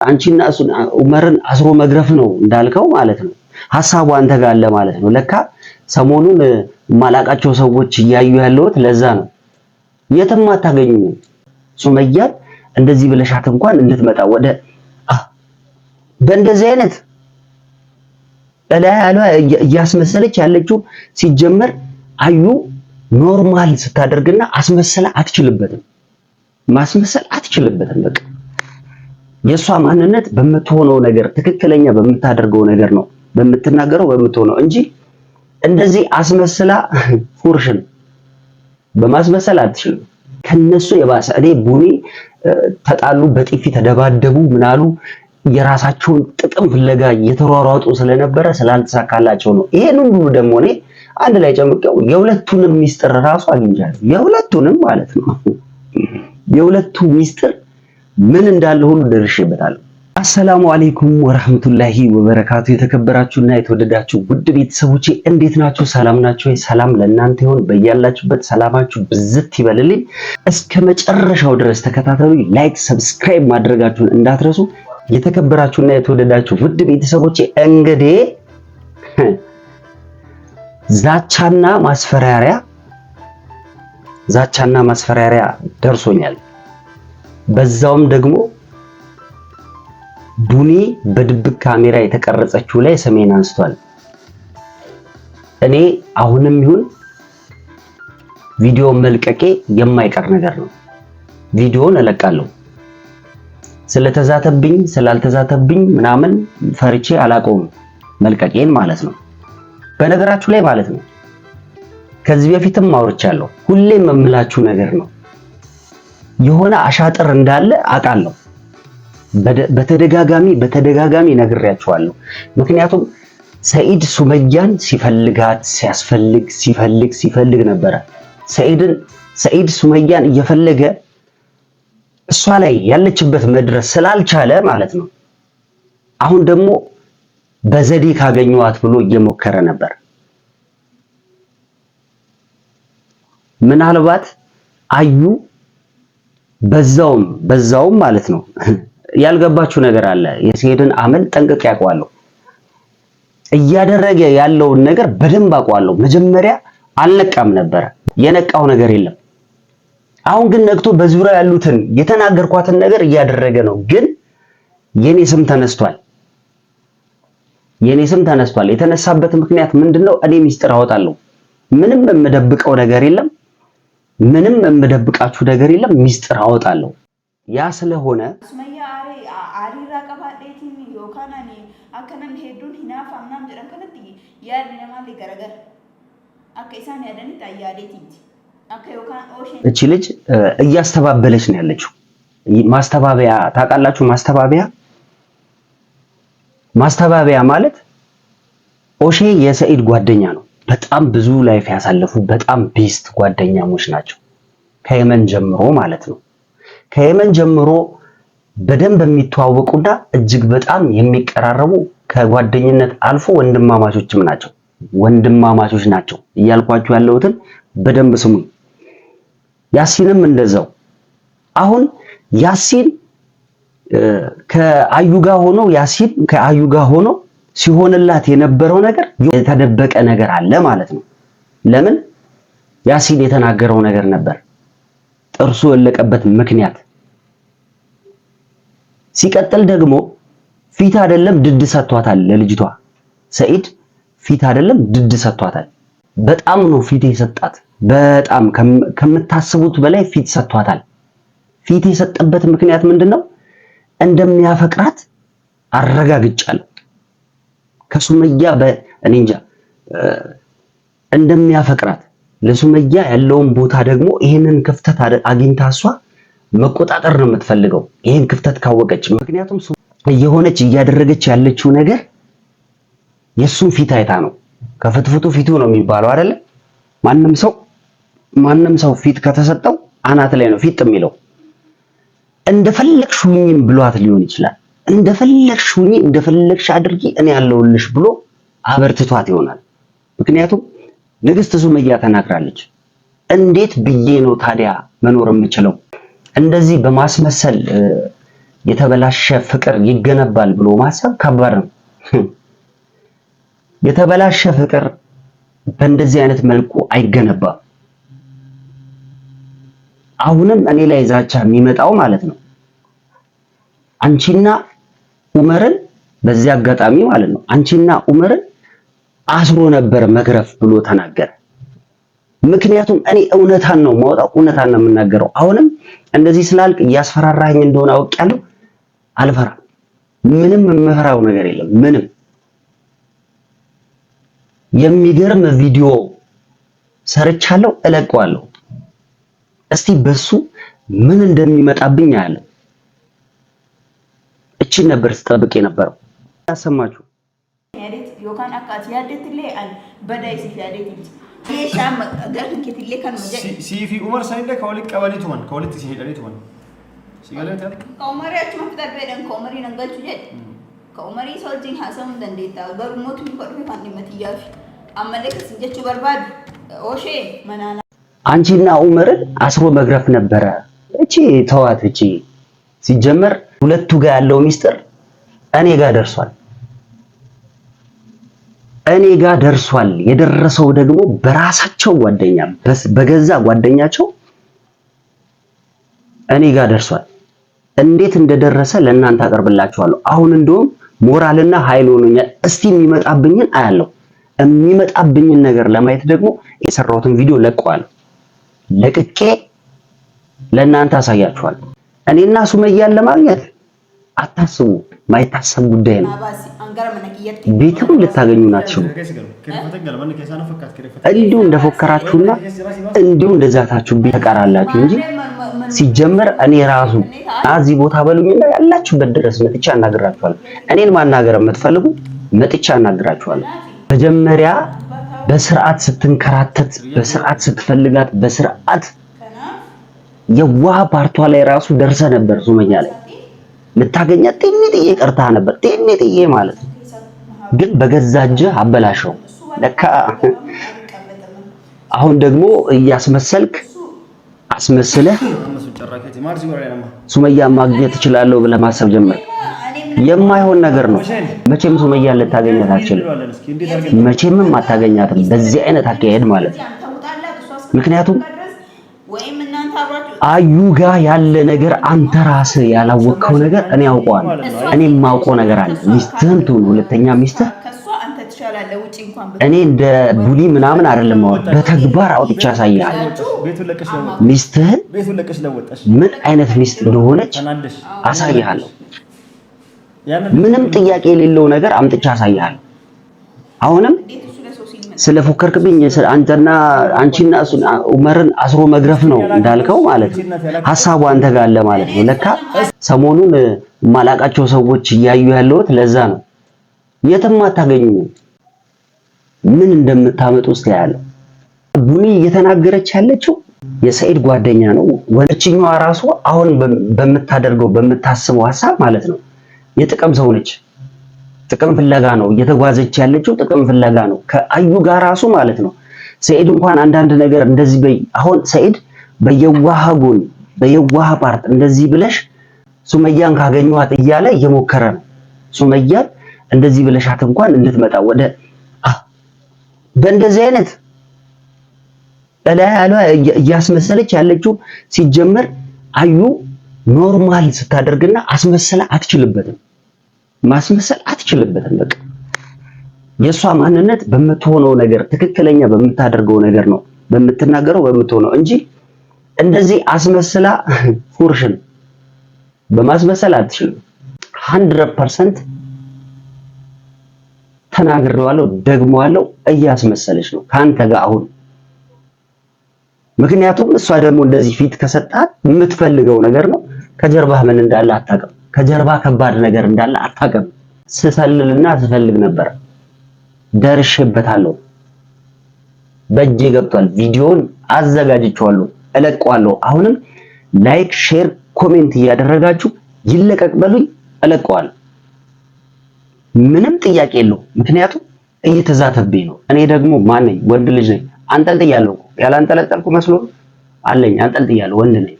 አንቺና ዑመርን አስሮ መግረፍ ነው እንዳልከው ማለት ነው። ሐሳቡ አንተ ጋር አለ ማለት ነው። ለካ ሰሞኑን ማላቃቸው ሰዎች እያዩ ያለውት ለዛ ነው። የትም አታገኙም። ሱመያን እንደዚህ ብለሻት እንኳን እንድትመጣ ወደ በእንደዚህ አይነት እያስመሰለች ያለችው ሲጀመር አዩ ኖርማል ስታደርግና አስመሰላ አትችልበትም። ማስመሰል አትችልበትም። በቃ የሷ ማንነት በምትሆነው ነገር ትክክለኛ በምታደርገው ነገር ነው በምትናገረው በምትሆነው እንጂ እንደዚህ አስመስላ ፉርሽን በማስመሰል አትችልም። ከነሱ የባሰ እኔ ቡኒ ተጣሉ፣ በጥፊ ተደባደቡ፣ ምናሉ የራሳቸውን ጥቅም ፍለጋ እየተሯሯጡ ስለነበረ ስላልተሳካላቸው ነው። ይሄን ሁሉ ደግሞ እኔ አንድ ላይ ጨምቀው የሁለቱንም ሚስጥር ራሱ አግኝቻለሁ። የሁለቱንም ማለት ነው። የሁለቱ ሚስጥር ምን እንዳለ ሁሉ ደርሼበታለሁ። አሰላሙ አለይኩም ወራህመቱላሂ ወበረካቱ። የተከበራችሁና የተወደዳችሁ ውድ ቤተሰቦቼ እንዴት ናችሁ? ሰላም ናችሁ? ሰላም ለእናንተ ይሁን። በያላችሁበት ሰላማችሁ ብዝት ይበልልኝ። እስከ መጨረሻው ድረስ ተከታተሉ። ላይክ፣ ሰብስክራይብ ማድረጋችሁን እንዳትረሱ። የተከበራችሁና የተወደዳችሁ ውድ ቤተሰቦቼ እንግዲህ ዛቻና ማስፈራሪያ ደርሶኛል። በዛውም ደግሞ ቡኒ በድብቅ ካሜራ የተቀረጸችው ላይ ስሜን አንስቷል። እኔ አሁንም ይሁን ቪዲዮ መልቀቄ የማይቀር ነገር ነው። ቪዲዮውን እለቃለሁ። ስለተዛተብኝ ስላልተዛተብኝ ምናምን ፈርቼ አላቆም መልቀቄን ማለት ነው። በነገራችሁ ላይ ማለት ነው ከዚህ በፊትም አውርቻለሁ። ሁሌም የምላችሁ ነገር ነው። የሆነ አሻጥር እንዳለ አውቃለሁ። በተደጋጋሚ ነግሬያችኋለሁ። ምክንያቱም ሰኢድ ሱመያን ሲፈልግ ነበረ። ሰኢድ ሱመያን እየፈለገ እሷ ላይ ያለችበት መድረስ ስላልቻለ ማለት ነው። አሁን ደግሞ በዘዴ ካገኘዋት ብሎ እየሞከረ ነበር። ምናልባት አዩ በዛውም ማለት ነው ያልገባችሁ ነገር አለ። የሰኢድን አመል ጠንቅቄ ያውቀዋለሁ። እያደረገ ያለውን ነገር በደንብ አውቀዋለሁ። መጀመሪያ አልነቃም ነበረ፣ የነቃው ነገር የለም። አሁን ግን ነቅቶ በዙሪያ ያሉትን የተናገርኳትን ነገር እያደረገ ነው። ግን የኔ ስም ተነስቷል። የተነሳበት ምክንያት ምንድነው? እኔ ሚስጥር አወጣለሁ። ምንም የምደብቀው ነገር የለም። ምንም የምደብቃችሁ ነገር የለም። ሚስጥር አወጣለሁ። ያ ስለሆነ እቺ ልጅ እያስተባበለች ነው ያለችው። ማስተባበያ ታውቃላችሁ? ማስተባበያ ማለት ኦሼ የሰኢድ ጓደኛ ነው። በጣም ብዙ ላይፍ ያሳለፉ በጣም ቤስት ጓደኛሞች ናቸው። ከየመን ጀምሮ ማለት ነው። ከየመን ጀምሮ በደንብ የሚተዋወቁና እጅግ በጣም የሚቀራረቡ ከጓደኝነት አልፎ ወንድማማቾች ናቸው እያልኳችሁ ያለሁትን በደንብ ስሙ። ያሲንም እንደዛው። አሁን ያሲን ከአዩ ጋር ሆኖ ሲሆንላት የነበረው ነገር የተደበቀ ነገር አለ ማለት ነው። ለምን? ያሲን የተናገረው ነገር ነበር ጥርሱ የለቀበት ምክንያት። ሲቀጥል ደግሞ ፊት አይደለም ድድ ሰጥቷታል ለልጅቷ። ሰኢድ ፊት አይደለም ድድ ሰጥቷታል። በጣም ነው ፊት የሰጣት። በጣም ከምታስቡት በላይ ፊት ሰጥቷታል። ፊት የሰጠበት ምክንያት ምንድነው? እንደሚያፈቅራት አረጋግጫለሁ። ከሱመያ እኔ እንጃ እንደሚያፈቅራት ለሱመያ ያለውን ቦታ ደግሞ ይሄንን ክፍተት አግኝታ እሷ መቆጣጠር ነው የምትፈልገው። ይሄን ክፍተት ካወቀች ምክንያቱም እየሆነች እያደረገች ያለችው ነገር የሱን ፊት አይታ ነው። ከፍትፍቱ ፊቱ ነው የሚባለው አይደለ? ማንም ሰው ፊት ከተሰጠው አናት ላይ ነው ፊት የሚለው። እንደፈለግሽ ሁኚም ብሏት ሊሆን ይችላል። እንደፈለግሽ ሁኚ፣ እንደፈለግሽ አድርጊ፣ እኔ ያለሁልሽ ብሎ አበርትቷት ይሆናል። ምክንያቱም ንግስት ሱመያ ተናግራለች። እንዴት ብዬ ነው ታዲያ መኖር የምችለው? እንደዚህ በማስመሰል የተበላሸ ፍቅር ይገነባል ብሎ ማሰብ ከባድ ነው። የተበላሸ ፍቅር በእንደዚህ አይነት መልኩ አይገነባም። አሁንም እኔ ላይ ዛቻ የሚመጣው ማለት ነው አንቺና ኡመርን በዚህ አጋጣሚ ማለት ነው አንቺና ኡመርን አስሮ ነበር መግረፍ ብሎ ተናገረ። ምክንያቱም እኔ እውነታን ነው ማውጣው፣ እውነታን ነው የምናገረው። አሁንም እንደዚህ ስላልክ እያስፈራራኝ እንደሆነ አውቄያለሁ። አልፈራም። ምንም የምፈራው ነገር የለም። ምንም የሚገርም ቪዲዮ ሰርቻለሁ፣ እለቀዋለሁ። እስቲ በሱ ምን እንደሚመጣብኝ አያለሁ። እቺን ነበር ስጠብቅ የነበረው። ያሰማችሁ ዮካን አካት ያደትለ አን በዳይስ ያደት የሻም ገርክ ከትለ ካን ወጀ ሲፊ ዑመር ሳይለ ከወልቅ ቀበሊቱ ማን ከወልቅ ሲሄደሊቱ ማን ሲገለታ ከዑመሪያች መፍጠር በደን ከዑመሪ ነንገልቹ ጀድ ከዑመሪ ሰውጂን ሐሰም ደንዴታ በሩሞቱ ይቆርፍ ማን ይመትያፍ አመለከስ እንጀቹ በርባድ ኦሼ መናና አንቺና ዑመርን አስሮ መግረፍ ነበረ። እቺ ተዋት። እቺ ሲጀመር ሁለቱ ጋር ያለው ሚስጥር እኔ ጋር ደርሷል። እኔ ጋር ደርሷል። የደረሰው ደግሞ በራሳቸው ጓደኛ በገዛ ጓደኛቸው እኔ ጋር ደርሷል። እንዴት እንደደረሰ ለእናንተ አቀርብላችኋለሁ። አሁን እንደውም ሞራልና ኃይል ሆኖኛል። እስቲ የሚመጣብኝን አያለሁ። የሚመጣብኝን ነገር ለማየት ደግሞ የሰራሁትን ቪዲዮ ለቀዋለሁ። ለቅቄ ለእናንተ አሳያችኋለሁ። እኔና ሱመያን ለማግኘት አታስቡ። ማይታሰብ ጉዳይ ነው። ቤትም ልታገኙ ናችሁ። እንዲሁ እንደፎከራችሁና እንዲሁ እንደዛታችሁ ተቀራላችሁ እንጂ ሲጀመር እኔ ራሱ እዚህ ቦታ በሉኝና ያላችሁበት ድረስ መጥቻ አናግራችኋለሁ። እኔን ማናገር የምትፈልጉ መጥቻ አናግራችኋለሁ። መጀመሪያ በስርዓት ስትንከራተት፣ በስርዓት ስትፈልጋት፣ በስርዓት የዋህ ፓርቷ ላይ ራሱ ደርሰ ነበር። ሱመያ ላይ ልታገኛት ጤኔጥዬ ቀርታ ነበር። ጤኔጥዬ ማለት ነው። ግን በገዛ እጅህ አበላሸው። ለካ አሁን ደግሞ እያስመሰልክ አስመስለህ ሱመያ ማግኘት እችላለሁ ብለህ ማሰብ ጀመርክ። የማይሆን ነገር ነው። መቼም ሱመያ ልታገኛት አትችልም። መቼምም አታገኛትም በዚህ አይነት አካሄድ ማለት ነው። ምክንያቱም አዩ ጋር ያለ ነገር አንተ ራስህ ያላወቅኸው ነገር እኔ አውቀዋለሁ። እኔ የማውቀው ነገር አለ። ሚስትህን ትሁን ሁለተኛ ሚስትህ እኔ እንደ ቡሊ ምናምን አይደለም ማለት በተግባር አውጥቻ አሳይሃለሁ። ሚስትህን ምን አይነት ሚስት እንደሆነች አሳይሃለሁ። ምንም ጥያቄ የሌለው ነገር አምጥቻ አሳይሃለሁ። አሁንም ስለፎከርክብኝ አንቺና ዑመርን አስሮ መግረፍ ነው እንዳልከው ማለት ነው። ሐሳቡ አንተ ጋር አለ ማለት ነው። ለካ ሰሞኑን ማላቃቸው ሰዎች እያዩ ያለውት ለዛ ነው። የትም አታገኙ። ምን እንደምታመጡ እስቲ ያለው ቡኒ እየተናገረች ያለችው የሰኢድ ጓደኛ ነው። ወንድችኛዋ ራሱ አሁን በምታደርገው በምታስበው ሐሳብ ማለት ነው የጥቅም ሰው ነች። ጥቅም ፍለጋ ነው እየተጓዘች ያለችው። ጥቅም ፍለጋ ነው ከአዩ ጋር ራሱ ማለት ነው። ሰኢድ እንኳን አንዳንድ ነገር እንደዚህ አሁን ሰኢድ በየዋህ ጎን በየዋህ ፓርት እንደዚህ ብለሽ ሱመያን ካገኘኋት እያለ እየሞከረ ነው። ሱመያን እንደዚህ ብለሻት እንኳን እንድትመጣ ወደ በእንደዚህ አይነት ያለ እያስመሰለች ያለችው ሲጀመር አዩ ኖርማል ስታደርግና አስመሰላ አትችልበትም። ማስመሰል አትችልበትም። በቃ የሷ ማንነት በምትሆነው ነገር ትክክለኛ በምታደርገው ነገር ነው በምትናገረው በምትሆነው እንጂ እንደዚህ አስመስላ ፉርሽን በማስመሰል አትችልም። 100% ተናግሬዋለሁ፣ ደግሞዋለሁ። እያስመሰለች ነው ካንተ ጋር አሁን። ምክንያቱም እሷ ደግሞ እንደዚህ ፊት ከሰጣት የምትፈልገው ነገር ነው። ከጀርባህ ምን እንዳለ አታውቅም። ከጀርባ ከባድ ነገር እንዳለ አታውቅም። ስሰልልና ስፈልግ ነበር፣ ደርሼበታለሁ። በእጄ ገብቷል። ቪዲዮውን አዘጋጅቼዋለሁ፣ እለቀዋለሁ። አሁንም ላይክ፣ ሼር፣ ኮሜንት እያደረጋችሁ ይለቀቅ በሉኝ፣ እለቀዋለሁ። ምንም ጥያቄ የለው። ምክንያቱም እየተዛተብኝ ነው። እኔ ደግሞ ማን ነኝ? ወንድ ልጅ ነኝ። አንጠልጥያለሁ። ያላንጠለጠልኩ መስሎ አለኝ። አንጠልጥያለሁ። ወንድ ነኝ።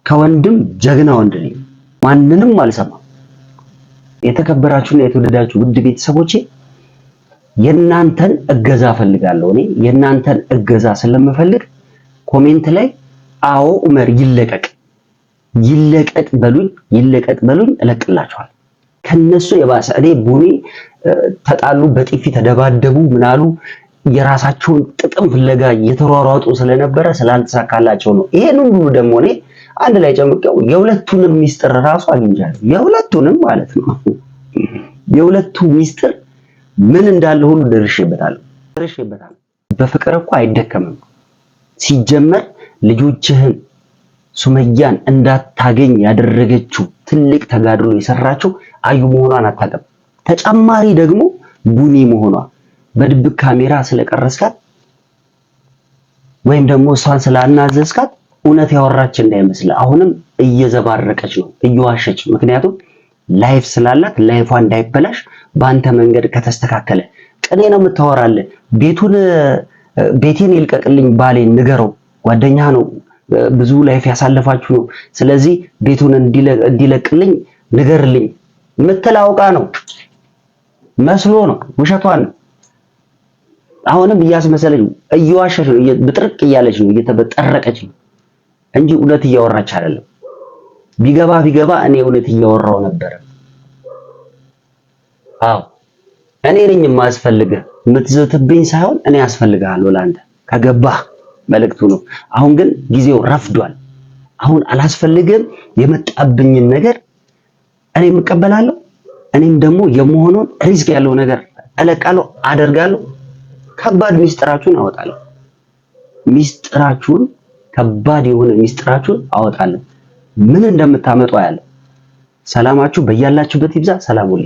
ከወንድም ጀግና ወንድ ነኝ። ማንንም አልሰማም። የተከበራችሁና የተወደዳችሁ ውድ ቤተሰቦቼ የእናንተን እገዛ ፈልጋለሁ። እኔ የእናንተን እገዛ ስለምፈልግ ኮሜንት ላይ አዎ ዑመር ይለቀቅ በሉኝ እለቅላችኋል። ከነሱ የባሰ እኔ ቡኒ ተጣሉ፣ በጥፊ ተደባደቡ፣ ምናሉ የራሳቸውን ጥቅም ፍለጋ እየተሯሯጡ ስለነበረ ስላልተሳካላቸው ነው። ይሄን ሁሉ ደግሞ እኔ አንድ ላይ ጨምቀው የሁለቱንም ሚስጥር ራሱ አግኝቻለሁ። የሁለቱንም ማለት ነው። የሁለቱ ሚስጥር ምን እንዳለ ሁሉ ደርሼበታለሁ። በፍቅር እኮ አይደከምም። ሲጀመር ልጆችህን ሱመያን እንዳታገኝ ያደረገችው ትልቅ ተጋድሎ የሰራችው አዩ መሆኗን አታውቅም። ተጨማሪ ደግሞ ቡኒ መሆኗ በድብቅ ካሜራ ስለቀረስካት ወይም ደግሞ እሷን ስላናዘዝካት እውነት ያወራች እንዳይመስል አሁንም እየዘባረቀች ነው፣ እየዋሸች። ምክንያቱም ላይፍ ስላላት ላይፏ እንዳይበላሽ በአንተ መንገድ ከተስተካከለ ቅኔ ነው የምታወራለህ። ቤቴን ይልቀቅልኝ ባሌን ንገረው፣ ጓደኛ ነው፣ ብዙ ላይፍ ያሳለፋችሁ ነው፣ ስለዚህ ቤቱን እንዲለቅልኝ ንገርልኝ ምትል አውቃ ነው መስሎ ነው፣ ውሸቷን ነው። አሁንም እያስመሰለች ነው፣ እየዋሸች ነው፣ ብጥርቅ እያለች ነው፣ እየተበጠረቀች ነው እንጂ እውነት እያወራች አይደለም። ቢገባ እኔ እውነት እያወራው ነበር። አዎ እኔ ነኝ የማስፈልግህ፣ የምትዝትብኝ ሳይሆን እኔ ያስፈልግሃለሁ ለአንተ ከገባህ መልእክቱ ነው። አሁን ግን ጊዜው ረፍዷል። አሁን አላስፈልግም። የመጣብኝን ነገር እኔ እቀበላለሁ። እኔም ደግሞ የመሆኑን ሪስክ ያለው ነገር እለቃለሁ፣ አደርጋለሁ። ከባድ ሚስጥራችሁን አወጣለሁ። ከባድ የሆነ ሚስጥራችሁን አወጣለሁ። ምን እንደምታመጡ አያለሁ። ሰላማችሁ በያላችሁበት ይብዛ። ሰላም ሁሉ